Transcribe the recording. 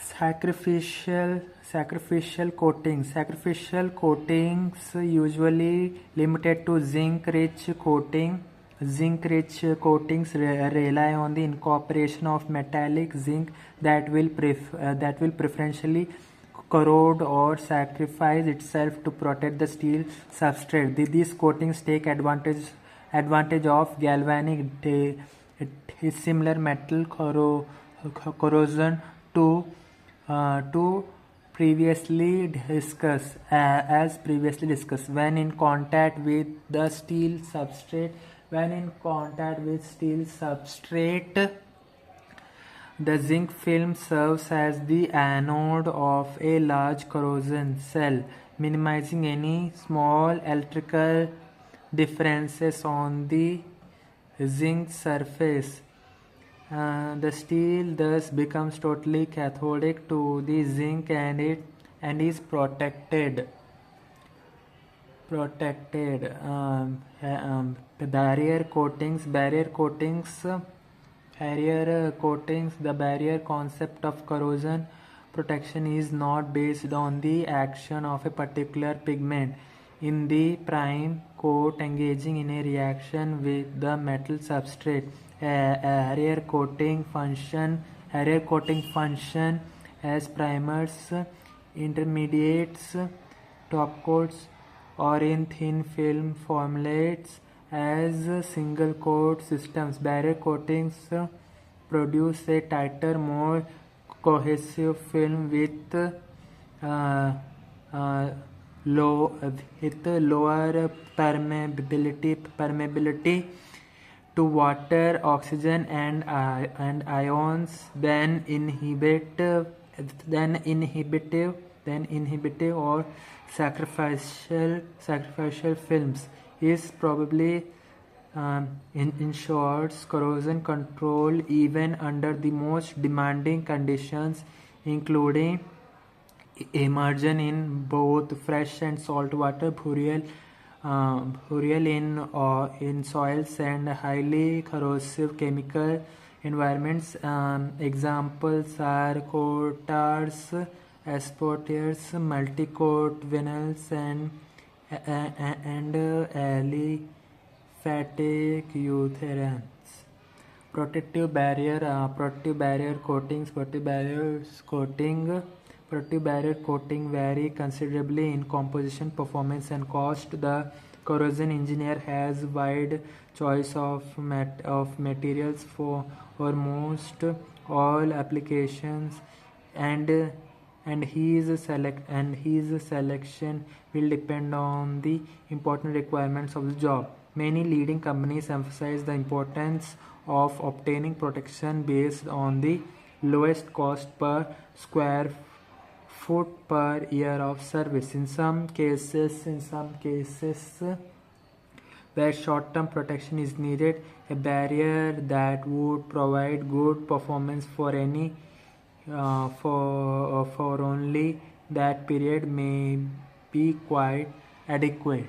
Sacrificial coatings usually limited to zinc-rich coating. Zinc-rich coatings rely on the incorporation of metallic zinc that will preferentially corrode or sacrifice itself to protect the steel substrate. These coatings take advantage of galvanic similar metal corrosion to previously discussed. As previously discussed, when in contact with the steel substrate, the zinc film serves as the anode of a large corrosion cell, minimizing any small electrical differences on the zinc surface. The steel thus becomes totally cathodic to the zinc and is protected. Barrier coatings. The barrier concept of corrosion protection is not based on the action of a particular pigment in the prime coat engaging in a reaction with the metal substrate. Barrier coating function as primers, intermediates, top coats, or in thin film formulates as single coat systems. Barrier coatings produce a tighter, more cohesive film with lower permeability to water, oxygen, and ions than inhibitive or sacrificial films. Is probably ensures corrosion control even under the most demanding conditions, including immersion in both fresh and salt water, burial in soils, and highly corrosive chemical environments. Examples are coatars, asphoteres, multi-coat vinyls, and aliphatic eutherans. Protective barrier coatings. Protective barrier coating vary considerably in composition, performance, and cost. The corrosion engineer has wide choice of materials for most all applications, and his selection will depend on the important requirements of the job. Many leading companies emphasize the importance of obtaining protection based on the lowest cost per square foot per year of service. In some cases where short-term protection is needed, a barrier that would provide good performance for only that period may be quite adequate.